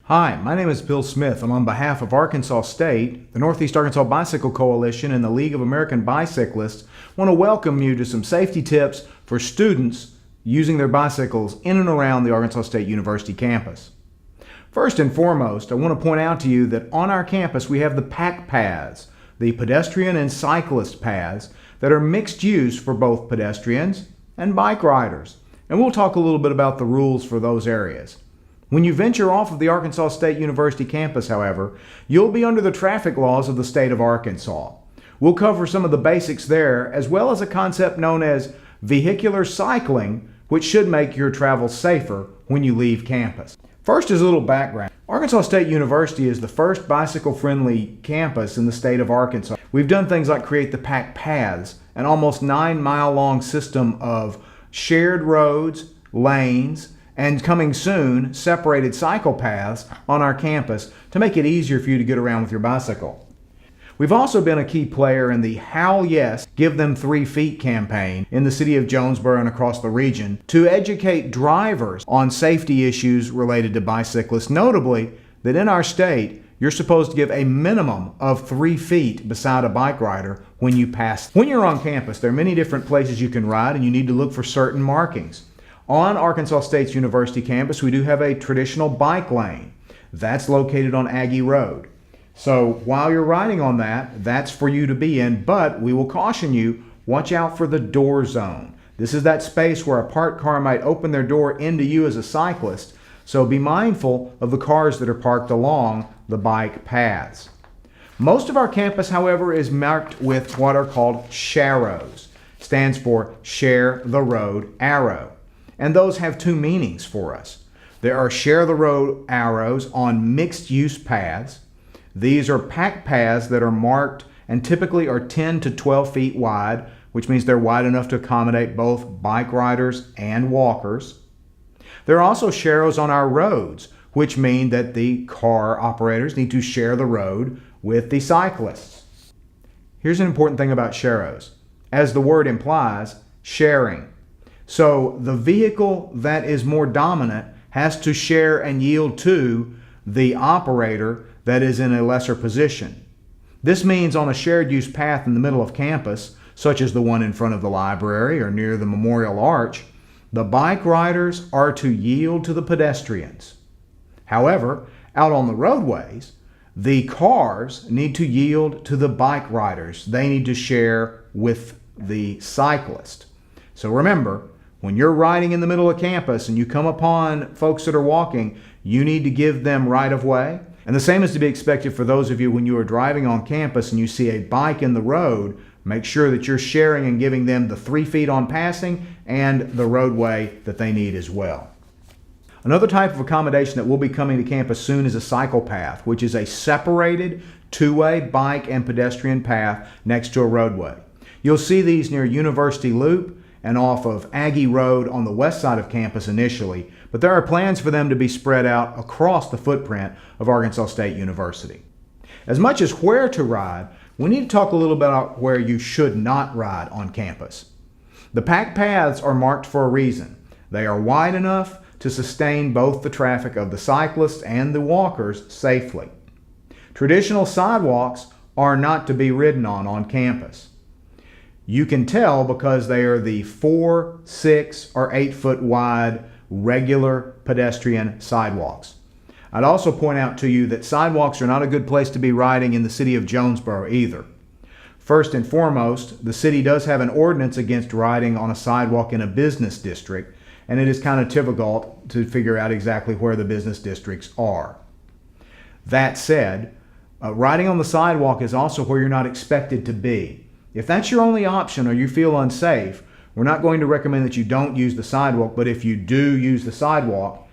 Hi, my name is Bill Smith. I'm on behalf of Arkansas State, the Northeast Arkansas Bicycle Coalition, and the League of American Bicyclists. I want to welcome you to some safety tips for students using their bicycles in and around the Arkansas State University campus. First and foremost, I want to point out to you that on our campus we have the PAC paths, the pedestrian and cyclist paths, that are mixed use for both pedestrians and bike riders. And we'll talk a little bit about the rules for those areas. When you venture off of the Arkansas State University campus, however, you'll be under the traffic laws of the state of Arkansas. We'll cover some of the basics there, as well as a concept known as vehicular cycling, which should make your travel safer when you leave campus. First is a little background. Arkansas State University is the first bicycle-friendly campus in the state of Arkansas. We've done things like create the PAC paths, an almost 9-mile-long system of shared roads, lanes, and coming soon, separated cycle paths on our campus to make it easier for you to get around with your bicycle. We've also been a key player in the Howl Yes, Give Them 3 Feet campaign in the city of Jonesboro and across the region to educate drivers on safety issues related to bicyclists, notably that in our state, you're supposed to give a minimum of 3 feet beside a bike rider when you pass. When you're on campus, there are many different places you can ride and you need to look for certain markings. On Arkansas State's University campus, we do have a traditional bike lane. That's located on Aggie Road. So while you're riding on that, that's for you to be in, but we will caution you, watch out for the door zone. This is that space where a parked car might open their door into you as a cyclist, so be mindful of the cars that are parked along the bike paths. Most of our campus, however, is marked with what are called sharrows. Stands for Share the Road Arrow. And those have two meanings for us. There are share the road arrows on mixed use paths. These are PAC paths that are marked and typically are 10 to 12 feet wide, which means they're wide enough to accommodate both bike riders and walkers. There are also sharrows on our roads, which mean that the car operators need to share the road with the cyclists. Here's an important thing about sharrows. As the word implies, sharing. So the vehicle that is more dominant has to share and yield to the operator that is in a lesser position. This means on a shared use path in the middle of campus, such as the one in front of the library or near the Memorial Arch, the bike riders are to yield to the pedestrians. However, out on the roadways, the cars need to yield to the bike riders. They need to share with the cyclist. So remember, when you're riding in the middle of campus and you come upon folks that are walking, you need to give them right of way. And the same is to be expected for those of you when you are driving on campus and you see a bike in the road. Make sure that you're sharing and giving them the 3 feet on passing and the roadway that they need as well. Another type of accommodation that will be coming to campus soon is a cycle path, which is a separated two-way bike and pedestrian path next to a roadway. You'll see these near University Loop and off of Aggie Road on the west side of campus initially, but there are plans for them to be spread out across the footprint of Arkansas State University. As much as where to ride, we need to talk a little bit about where you should not ride on campus. The PAC paths are marked for a reason. They are wide enough to sustain both the traffic of the cyclists and the walkers safely. Traditional sidewalks are not to be ridden on campus. You can tell because they are the 4, 6, or 8 foot wide regular pedestrian sidewalks. I'd also point out to you that sidewalks are not a good place to be riding in the city of Jonesboro either. First and foremost, the city does have an ordinance against riding on a sidewalk in a business district, and it is kind of difficult to figure out exactly where the business districts are. That said, riding on the sidewalk is also where you're not expected to be. If that's your only option or you feel unsafe, we're not going to recommend that you don't use the sidewalk, but if you do use the sidewalk,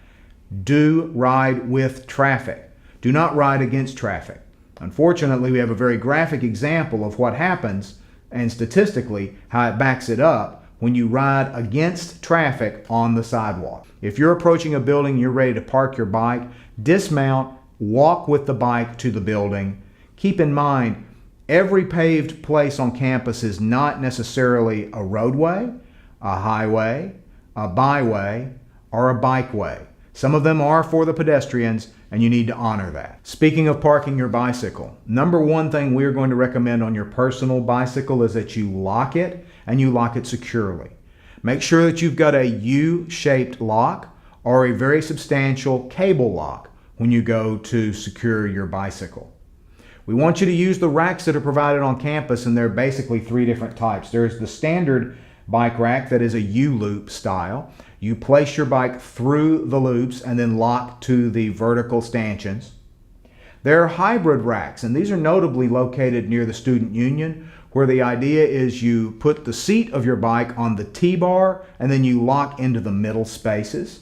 do ride with traffic. Do not ride against traffic. Unfortunately, we have a very graphic example of what happens and statistically how it backs it up when you ride against traffic on the sidewalk. If you're approaching a building and you're ready to park your bike, dismount, walk with the bike to the building. Keep in mind, every paved place on campus is not necessarily a roadway, a highway, a byway, or a bikeway. Some of them are for the pedestrians, and you need to honor that. Speaking of parking your bicycle, number one thing we're going to recommend on your personal bicycle is that you lock it, and you lock it securely. Make sure that you've got a U-shaped lock or a very substantial cable lock when you go to secure your bicycle. We want you to use the racks that are provided on campus, and there are basically three different types. There's the standard bike rack that is a U-loop style. You place your bike through the loops and then lock to the vertical stanchions. There are hybrid racks, and these are notably located near the student union, where the idea is you put the seat of your bike on the T-bar and then you lock into the middle spaces.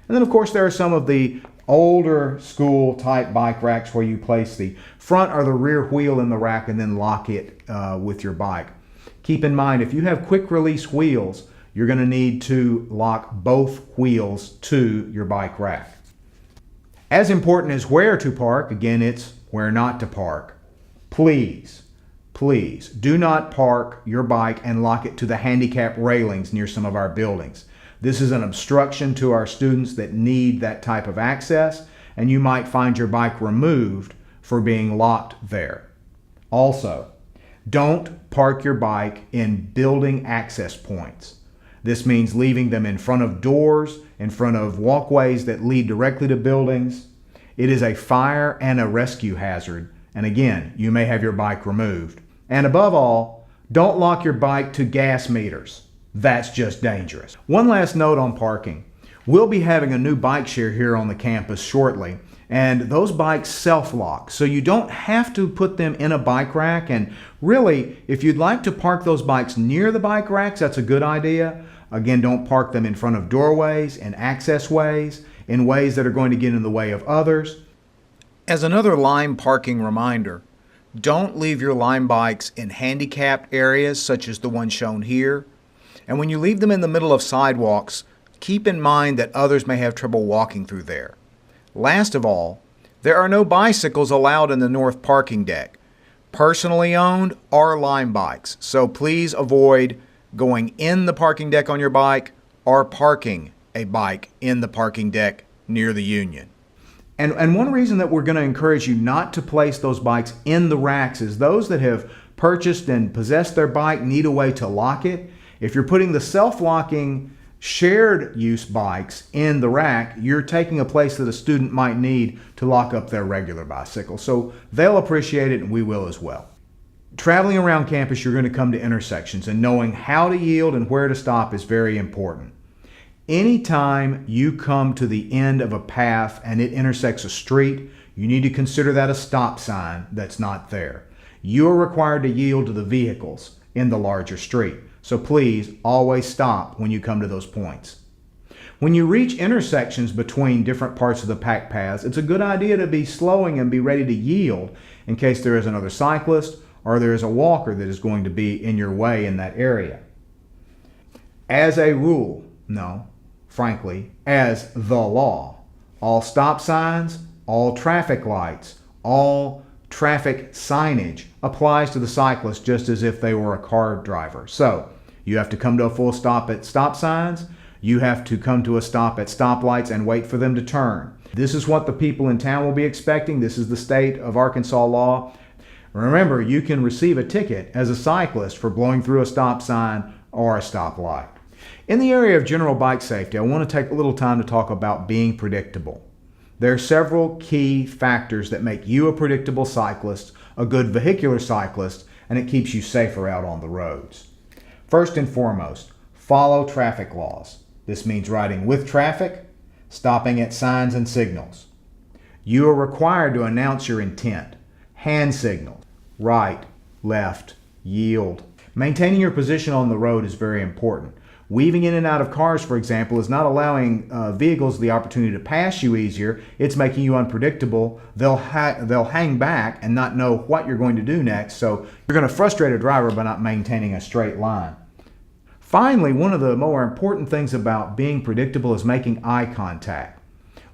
And then of course there are some of the older school type bike racks where you place the front or the rear wheel in the rack and then lock it with your bike. Keep in mind, if you have quick release wheels, you're going to need to lock both wheels to your bike rack. As important as where to park, again, it's where not to park. Please do not park your bike and lock it to the handicap railings near some of our buildings. This is an obstruction to our students that need that type of access, and you might find your bike removed for being locked there. Also, don't park your bike in building access points. This means leaving them in front of doors, in front of walkways that lead directly to buildings. It is a fire and a rescue hazard, and again, you may have your bike removed. And above all, don't lock your bike to gas meters. That's just dangerous. One last note on parking. We'll be having a new bike share here on the campus shortly, and those bikes self-lock, so you don't have to put them in a bike rack. And really, if you'd like to park those bikes near the bike racks, that's a good idea. Again, don't park them in front of doorways and access ways, in ways that are going to get in the way of others. As another Lime parking reminder, don't leave your Lime bikes in handicapped areas such as the one shown here. And when you leave them in the middle of sidewalks, keep in mind that others may have trouble walking through there. Last of all, there are no bicycles allowed in the north parking deck, personally owned or Lime bikes, so please avoid going in the parking deck on your bike or parking a bike in the parking deck near the union. And one reason that we're going to encourage you not to place those bikes in the racks is those that have purchased and possessed their bike need a way to lock it. If you're putting the self-locking shared use bikes in the rack, you're taking a place that a student might need to lock up their regular bicycle. So they'll appreciate it, and we will as well. Traveling around campus, you're going to come to intersections, and knowing how to yield and where to stop is very important. Anytime you come to the end of a path and it intersects a street, you need to consider that a stop sign that's not there. You are required to yield to the vehicles in the larger street. So please always stop when you come to those points. When you reach intersections between different parts of the packed paths, it's a good idea to be slowing and be ready to yield in case there is another cyclist or there is a walker that is going to be in your way in that area. As a rule, frankly, as the law, all stop signs, all traffic lights, all traffic signage applies to the cyclist just as if they were a car driver. So you have to come to a full stop at stop signs. You have to come to a stop at stoplights and wait for them to turn. This is what the people in town will be expecting. This is the state of Arkansas law. Remember, you can receive a ticket as a cyclist for blowing through a stop sign or a stoplight. In the area of general bike safety, I want to take a little time to talk about being predictable. There are several key factors that make you a predictable cyclist, a good vehicular cyclist, and it keeps you safer out on the roads. First and foremost, follow traffic laws. This means riding with traffic, stopping at signs and signals. You are required to announce your intent. Hand signals, right, left, yield. Maintaining your position on the road is very important. Weaving in and out of cars, for example, is not allowing vehicles the opportunity to pass you easier. It's making you unpredictable. They'll hang back and not know what you're going to do next, so you're going to frustrate a driver by not maintaining a straight line. Finally, one of the more important things about being predictable is making eye contact.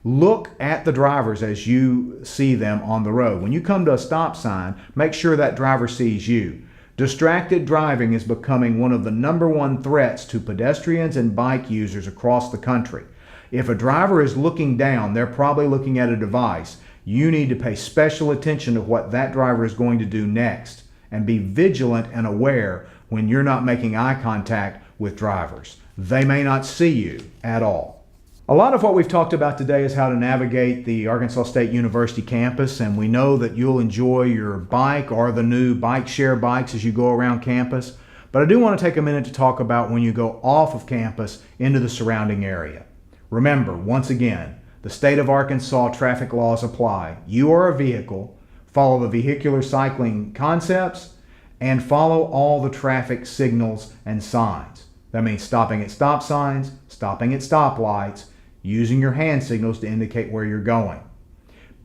Look at the drivers as you see them on the road. When you come to a stop sign, make sure that driver sees you. Distracted driving is becoming one of the #1 threats to pedestrians and bike users across the country. If a driver is looking down, they're probably looking at a device. You need to pay special attention to what that driver is going to do next and be vigilant and aware when you're not making eye contact with drivers. They may not see you at all. A lot of what we've talked about today is how to navigate the Arkansas State University campus, and we know that you'll enjoy your bike or the new bike share bikes as you go around campus. But I do want to take a minute to talk about when you go off of campus into the surrounding area. Remember, once again, the state of Arkansas traffic laws apply. You are a vehicle, follow the vehicular cycling concepts, and follow all the traffic signals and signs. That means stopping at stop signs, stopping at stoplights, using your hand signals to indicate where you're going.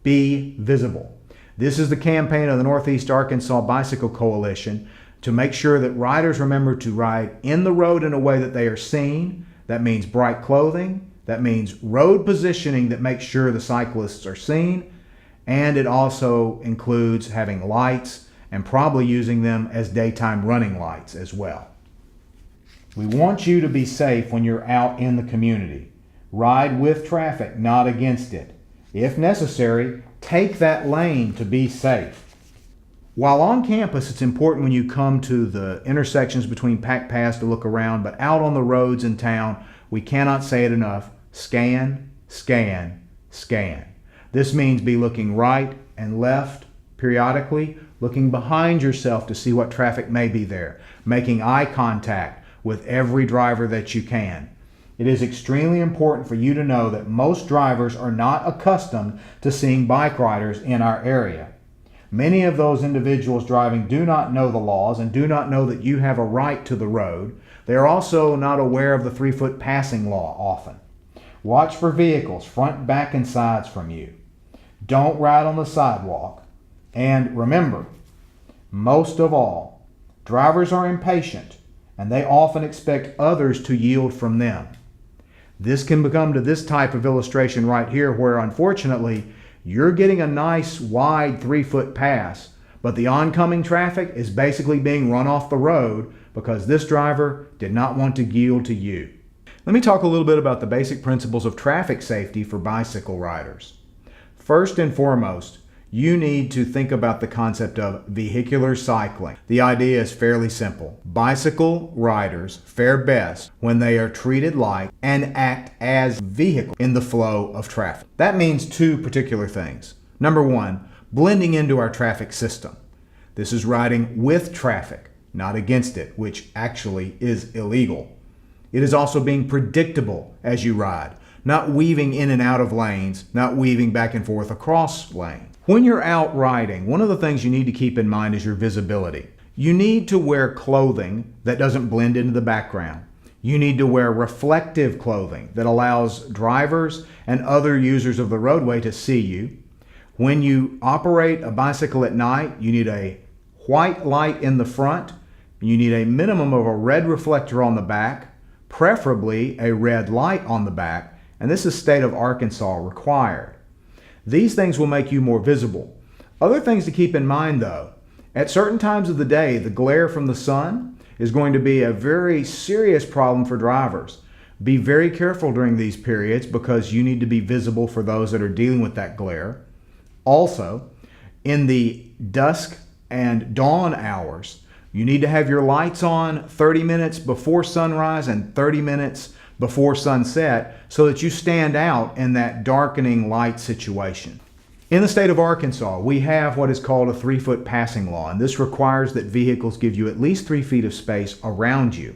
Be visible. This is the campaign of the Northeast Arkansas Bicycle Coalition to make sure that riders remember to ride in the road in a way that they are seen. That means bright clothing. That means road positioning that makes sure the cyclists are seen. And it also includes having lights and probably using them as daytime running lights as well. We want you to be safe when you're out in the community. Ride with traffic, not against it. If necessary, take that lane to be safe. While on campus, it's important when you come to the intersections between packed paths to look around, but out on the roads in town, we cannot say it enough. Scan, scan, scan. This means be looking right and left periodically, looking behind yourself to see what traffic may be there, making eye contact with every driver that you can. It is extremely important for you to know that most drivers are not accustomed to seeing bike riders in our area. Many of those individuals driving do not know the laws and do not know that you have a right to the road. They are also not aware of the 3-foot passing law often. Watch for vehicles, front, back, and sides from you. Don't ride on the sidewalk. And remember, most of all, drivers are impatient and they often expect others to yield from them. This can become to this type of illustration right here where unfortunately you're getting a nice wide 3-foot pass, but the oncoming traffic is basically being run off the road because this driver did not want to yield to you. Let me talk a little bit about the basic principles of traffic safety for bicycle riders. First and foremost, you need to think about the concept of vehicular cycling. The idea is fairly simple. Bicycle riders fare best when they are treated like and act as vehicles in the flow of traffic. That means two particular things. Number one, blending into our traffic system. This is riding with traffic, not against it, which actually is illegal. It is also being predictable as you ride, not weaving in and out of lanes, not weaving back and forth across lanes. When you're out riding, one of the things you need to keep in mind is your visibility. You need to wear clothing that doesn't blend into the background. You need to wear reflective clothing that allows drivers and other users of the roadway to see you. When you operate a bicycle at night, you need a white light in the front. You need a minimum of a red reflector on the back, preferably a red light on the back, and this is state of Arkansas required. These things will make you more visible. Other things to keep in mind though, at certain times of the day, the glare from the sun is going to be a very serious problem for drivers. Be very careful during these periods because you need to be visible for those that are dealing with that glare. Also, in the dusk and dawn hours, you need to have your lights on 30 minutes before sunrise and 30 minutes before sunset so that you stand out in that darkening light situation. In the state of Arkansas, we have what is called a 3-foot passing law, and this requires that vehicles give you at least 3 feet of space around you.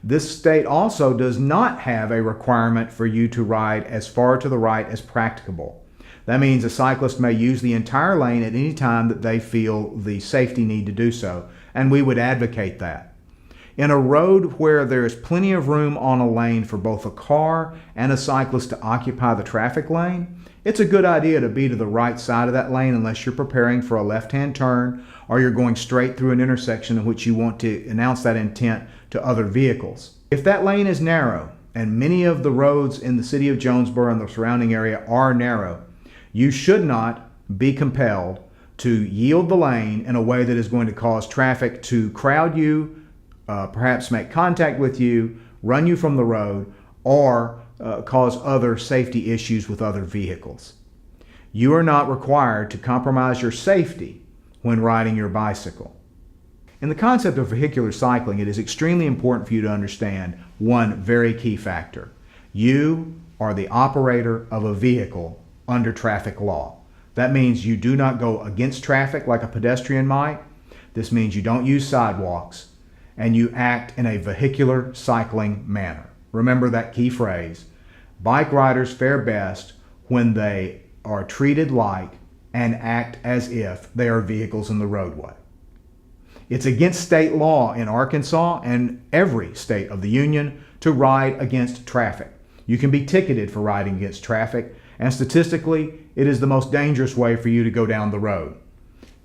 This state also does not have a requirement for you to ride as far to the right as practicable. That means a cyclist may use the entire lane at any time that they feel the safety need to do so, and we would advocate that. In a road where there is plenty of room on a lane for both a car and a cyclist to occupy the traffic lane, it's a good idea to be to the right side of that lane unless you're preparing for a left-hand turn or you're going straight through an intersection in which you want to announce that intent to other vehicles. If that lane is narrow, and many of the roads in the city of Jonesboro and the surrounding area are narrow, you should not be compelled to yield the lane in a way that is going to cause traffic to crowd you, perhaps make contact with you, run you from the road, or cause other safety issues with other vehicles. You are not required to compromise your safety when riding your bicycle. In the concept of vehicular cycling, it is extremely important for you to understand one very key factor. You are the operator of a vehicle under traffic law. That means you do not go against traffic like a pedestrian might. This means you don't use sidewalks, and you act in a vehicular cycling manner. Remember that key phrase. Bike riders fare best when they are treated like and act as if they are vehicles in the roadway. It's against state law in Arkansas and every state of the Union to ride against traffic. You can be ticketed for riding against traffic, and statistically, it is the most dangerous way for you to go down the road.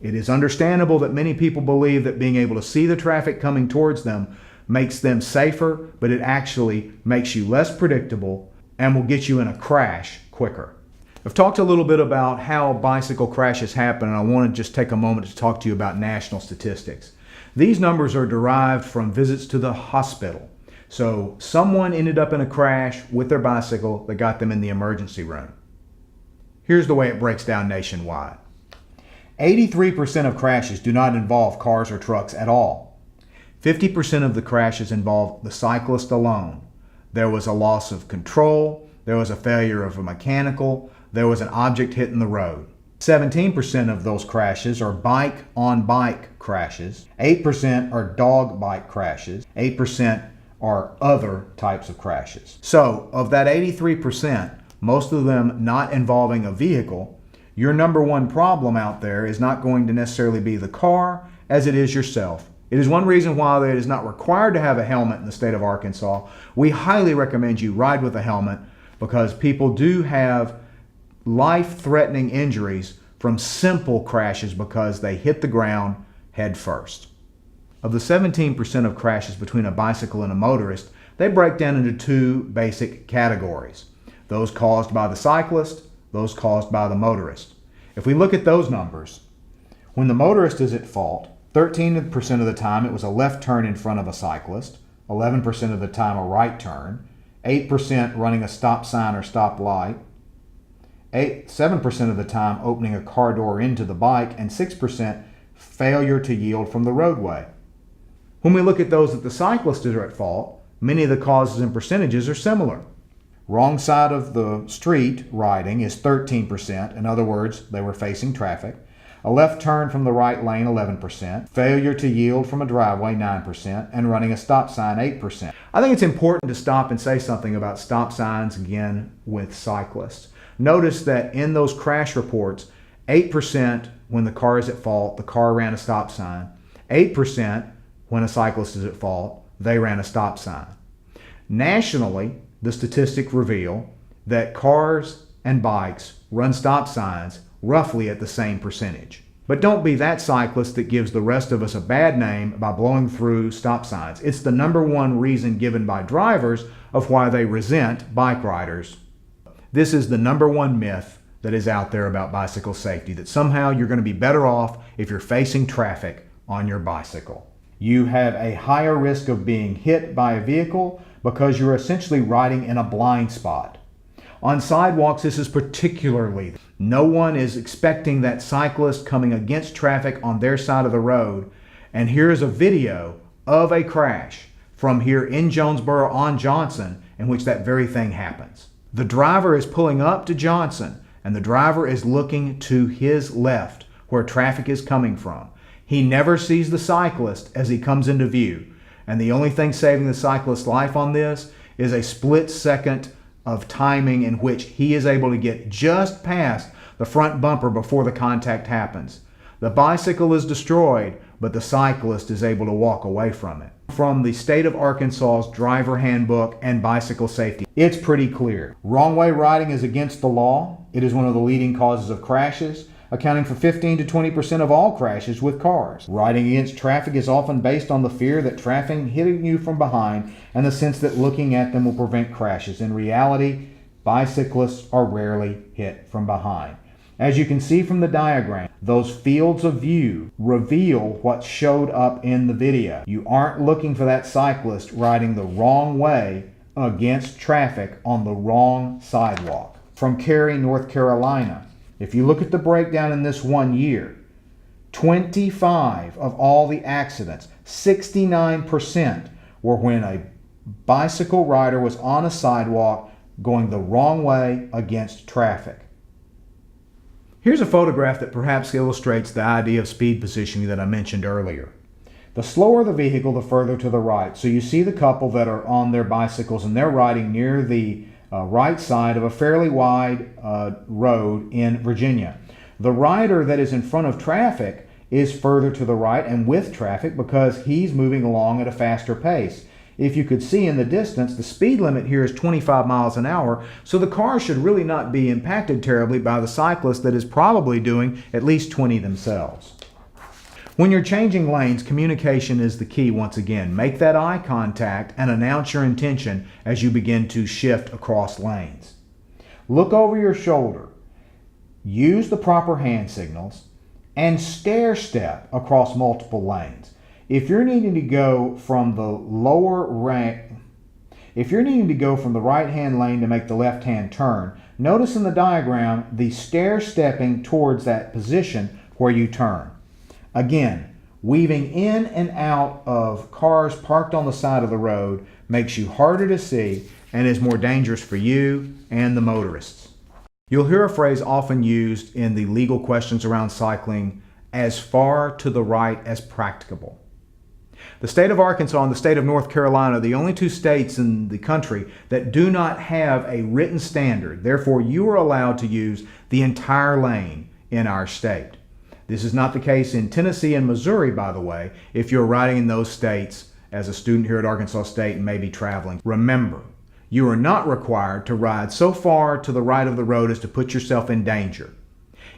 It is understandable that many people believe that being able to see the traffic coming towards them makes them safer, but it actually makes you less predictable and will get you in a crash quicker. I've talked a little bit about how bicycle crashes happen, and I want to just take a moment to talk to you about national statistics. These numbers are derived from visits to the hospital. So someone ended up in a crash with their bicycle that got them in the emergency room. Here's the way it breaks down nationwide. 83% of crashes do not involve cars or trucks at all. 50% of the crashes involve the cyclist alone. There was a loss of control, there was a failure of a mechanical, there was an object hitting the road. 17% of those crashes are bike-on-bike crashes. 8% are dog bike crashes. 8% are other types of crashes. So, of that 83%, most of them not involving a vehicle, your number one problem out there is not going to necessarily be the car as it is yourself. It is one reason why it is not required to have a helmet in the state of Arkansas. We highly recommend you ride with a helmet because people do have life-threatening injuries from simple crashes because they hit the ground head first. Of the 17% of crashes between a bicycle and a motorist, they break down into two basic categories. Those caused by the cyclist, those caused by the motorist. If we look at those numbers, when the motorist is at fault, 13% of the time it was a left turn in front of a cyclist, 11% of the time a right turn, 8% running a stop sign or stop light, 7% of the time opening a car door into the bike, and 6% failure to yield from the roadway. When we look at those that the cyclist is at fault, many of the causes and percentages are similar. Wrong side of the street riding is 13%. In other words, they were facing traffic. A left turn from the right lane, 11%. Failure to yield from a driveway, 9%. And running a stop sign, 8%. I think it's important to stop and say something about stop signs again with cyclists. Notice that in those crash reports, 8% when the car is at fault, the car ran a stop sign. 8% when a cyclist is at fault, they ran a stop sign. Nationally, the statistics reveal that cars and bikes run stop signs roughly at the same percentage. But don't be that cyclist that gives the rest of us a bad name by blowing through stop signs. It's the number one reason given by drivers of why they resent bike riders. This is the number one myth that is out there about bicycle safety, that somehow you're going to be better off if you're facing traffic on your bicycle. You have a higher risk of being hit by a vehicle because you're essentially riding in a blind spot. On sidewalks, this is particularly. No one is expecting that cyclist coming against traffic on their side of the road. And here's a video of a crash from here in Jonesboro on Johnson in which that very thing happens. The driver is pulling up to Johnson, and the driver is looking to his left where traffic is coming from. He never sees the cyclist as he comes into view, and the only thing saving the cyclist's life on this is a split second of timing in which he is able to get just past the front bumper before the contact happens. The bicycle is destroyed, but the cyclist is able to walk away from it. From the state of Arkansas's driver handbook and bicycle safety, it's pretty clear. Wrong way riding is against the law. It is one of the leading causes of crashes, accounting for 15 to 20% of all crashes with cars. Riding against traffic is often based on the fear that traffic hitting you from behind and the sense that looking at them will prevent crashes. In reality, bicyclists are rarely hit from behind. As you can see from the diagram, those fields of view reveal what showed up in the video. You aren't looking for that cyclist riding the wrong way against traffic on the wrong sidewalk. From Cary, North Carolina, If you look at the breakdown in this 1 year, 25 of all the accidents, 69%, were when a bicycle rider was on a sidewalk going the wrong way against traffic. Here's a photograph that perhaps illustrates the idea of speed positioning that I mentioned earlier. The slower the vehicle, the further to the right. So you see the couple that are on their bicycles and they're riding near the right side of a fairly wide road in Virginia. The rider that is in front of traffic is further to the right and with traffic because he's moving along at a faster pace. If you could see in the distance, the speed limit here is 25 miles an hour, so the car should really not be impacted terribly by the cyclist that is probably doing at least 20 themselves. When you're changing lanes, communication is the key once again. Make that eye contact and announce your intention as you begin to shift across lanes. Look over your shoulder. Use the proper hand signals and stair step across multiple lanes. If you're needing to go from the right-hand lane to make the left-hand turn, notice in the diagram the stair stepping towards that position where you turn. Again, weaving in and out of cars parked on the side of the road makes you harder to see and is more dangerous for you and the motorists. You'll hear a phrase often used in the legal questions around cycling, as far to the right as practicable. The state of Arkansas and the state of North Carolina are the only two states in the country that do not have a written standard. Therefore, you are allowed to use the entire lane in our state. This is not the case in Tennessee and Missouri, by the way, if you're riding in those states as a student here at Arkansas State and maybe traveling. Remember, you are not required to ride so far to the right of the road as to put yourself in danger.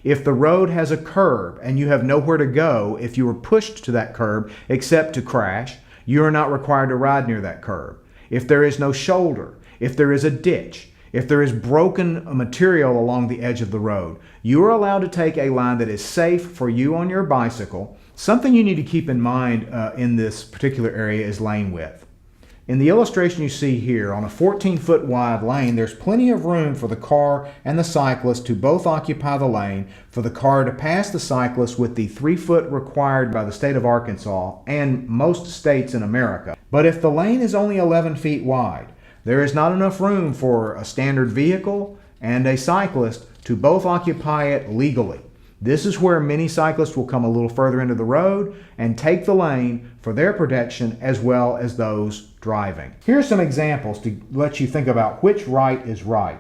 If the road has a curb and you have nowhere to go if you were pushed to that curb except to crash, you are not required to ride near that curb. If there is no shoulder, if there is a ditch, if there is broken material along the edge of the road, you are allowed to take a line that is safe for you on your bicycle. Something you need to keep in mind in this particular area is lane width. In the illustration you see here, on a 14-foot wide lane, there's plenty of room for the car and the cyclist to both occupy the lane, for the car to pass the cyclist with the 3 foot required by the state of Arkansas and most states in America. But if the lane is only 11 feet wide, there is not enough room for a standard vehicle and a cyclist to both occupy it legally. This is where many cyclists will come a little further into the road and take the lane for their protection as well as those driving. Here are some examples to let you think about which right is right.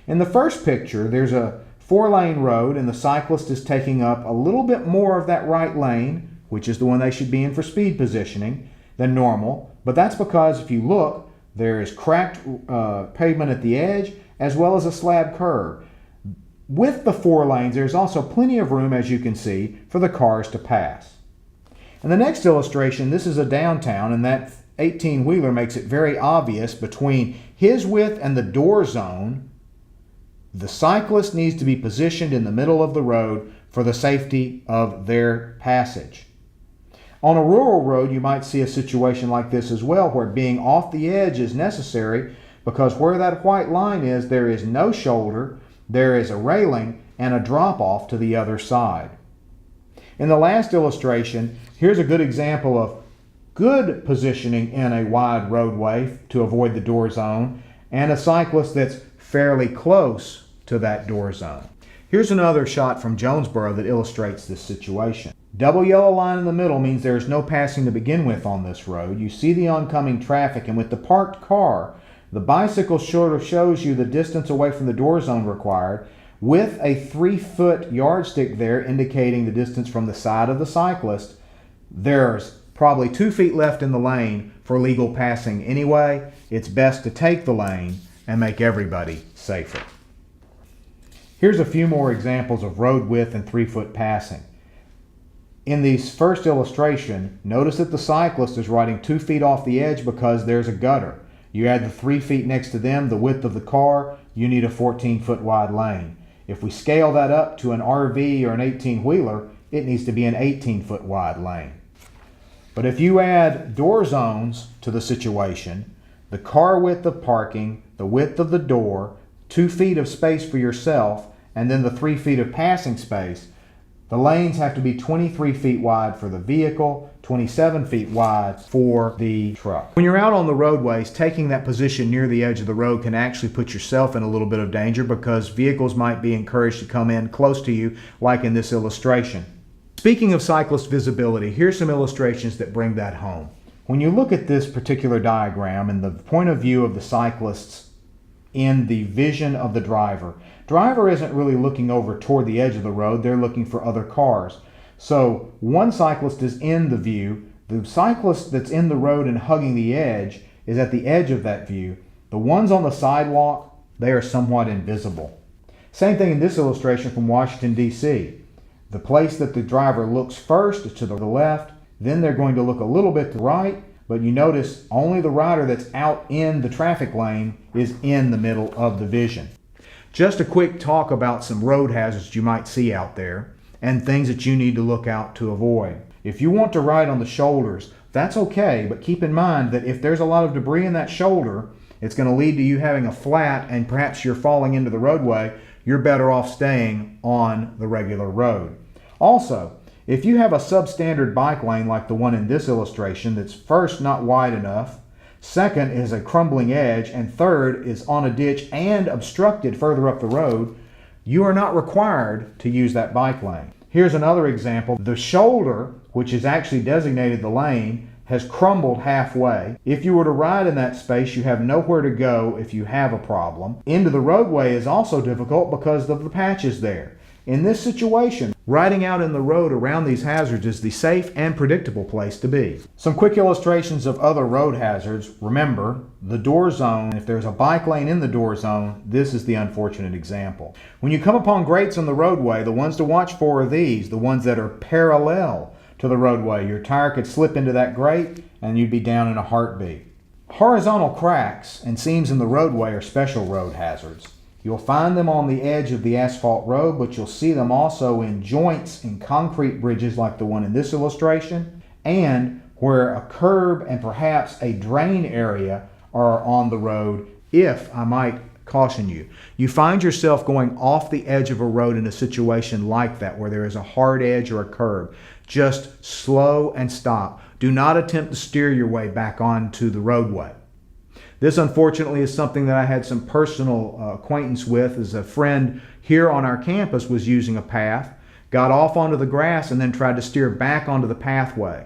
In the first picture, there's a 4-lane road and the cyclist is taking up a little bit more of that right lane, which is the one they should be in for speed positioning, than normal. But that's because if you look, there is cracked pavement at the edge as well as a slab curb. With the 4 lanes, there's also plenty of room, as you can see, for the cars to pass. In the next illustration, this is a downtown, and that 18-wheeler makes it very obvious between his width and the door zone, the cyclist needs to be positioned in the middle of the road for the safety of their passage. On a rural road, you might see a situation like this as well, where being off the edge is necessary because where that white line is, there is no shoulder, there is a railing and a drop-off to the other side. In the last illustration, here's a good example of good positioning in a wide roadway to avoid the door zone and a cyclist that's fairly close to that door zone. Here's another shot from Jonesboro that illustrates this situation. Double yellow line in the middle means there is no passing to begin with on this road. You see the oncoming traffic, and with the parked car, the bicycle sort of shows you the distance away from the door zone required, with a 3-foot yardstick there indicating the distance from the side of the cyclist. There's probably 2 feet left in the lane for legal passing anyway. It's best to take the lane and make everybody safer. Here's a few more examples of road width and 3-foot passing. In this first illustration, notice that the cyclist is riding 2 feet off the edge because there's a gutter. You add the 3 feet next to them, the width of the car, you need a 14-foot wide lane. If we scale that up to an RV or an 18-wheeler, it needs to be an 18-foot wide lane. But if you add door zones to the situation, the car width of parking, the width of the door, 2 feet of space for yourself, and then the 3 feet of passing space, the lanes have to be 23 feet wide for the vehicle, 27 feet wide for the truck. When you're out on the roadways, taking that position near the edge of the road can actually put yourself in a little bit of danger because vehicles might be encouraged to come in close to you, like in this illustration. Speaking of cyclist visibility, here's some illustrations that bring that home. When you look at this particular diagram and the point of view of the cyclists in the vision of the driver isn't really looking over toward the edge of the road, they're looking for other cars. So one cyclist is in the view, the cyclist that's in the road and hugging the edge is at the edge of that view. The ones on the sidewalk, they are somewhat invisible. Same thing in this illustration from Washington, D.C. The place that the driver looks first is to the left, then they're going to look a little bit to the right, but you notice only the rider that's out in the traffic lane is in the middle of the vision. Just a quick talk about some road hazards you might see out there and things that you need to look out to avoid. If you want to ride on the shoulders, that's okay, but keep in mind that if there's a lot of debris in that shoulder, it's going to lead to you having a flat and perhaps you're falling into the roadway. You're better off staying on the regular road. Also, if you have a substandard bike lane like the one in this illustration that's first not wide enough, second is a crumbling edge, and third is on a ditch and obstructed further up the road, you are not required to use that bike lane. Here's another example. The shoulder, which is actually designated the lane, has crumbled halfway. If you were to ride in that space, you have nowhere to go if you have a problem. Into the roadway is also difficult because of the patches there. In this situation, riding out in the road around these hazards is the safe and predictable place to be. Some quick illustrations of other road hazards. Remember, the door zone. If there's a bike lane in the door zone, this is the unfortunate example. When you come upon grates on the roadway, the ones to watch for are these, the ones that are parallel to the roadway. Your tire could slip into that grate and you'd be down in a heartbeat. Horizontal cracks and seams in the roadway are special road hazards. You'll find them on the edge of the asphalt road, but you'll see them also in joints in concrete bridges like the one in this illustration, and where a curb and perhaps a drain area are on the road. If I might caution you, you find yourself going off the edge of a road in a situation like that where there is a hard edge or a curb, just slow and stop. Do not attempt to steer your way back onto the roadway. This, unfortunately, is something that I had some personal acquaintance with, as a friend here on our campus was using a path, got off onto the grass, and then tried to steer back onto the pathway.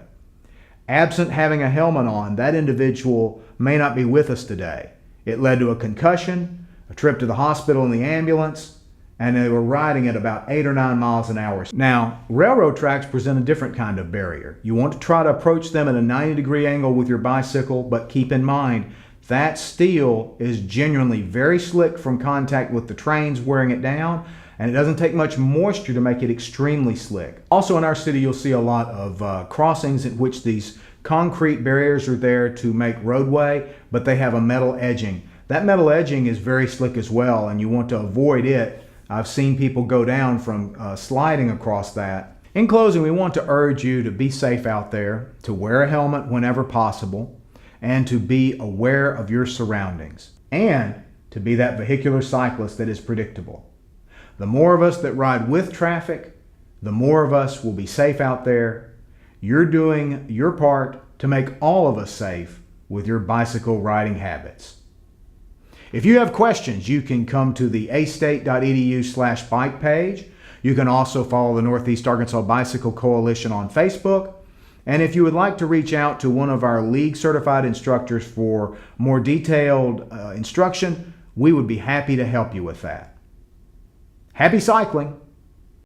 Absent having a helmet on, that individual may not be with us today. It led to a concussion, a trip to the hospital in the ambulance, and they were riding at about 8 or 9 miles an hour. Now, railroad tracks present a different kind of barrier. You want to try to approach them at a 90-degree angle with your bicycle, but keep in mind, that steel is genuinely very slick from contact with the trains wearing it down, and it doesn't take much moisture to make it extremely slick. Also in our city, you'll see a lot of crossings in which these concrete barriers are there to make roadway, but they have a metal edging. That metal edging is very slick as well, and you want to avoid it. I've seen people go down from sliding across that. In closing, we want to urge you to be safe out there, to wear a helmet whenever possible, and to be aware of your surroundings, and to be that vehicular cyclist that is predictable. The more of us that ride with traffic, the more of us will be safe out there. You're doing your part to make all of us safe with your bicycle riding habits. If you have questions, you can come to the astate.edu/bike page. You can also follow the Northeast Arkansas Bicycle Coalition on Facebook. And if you would like to reach out to one of our league certified instructors for more detailed instruction, we would be happy to help you with that. Happy cycling!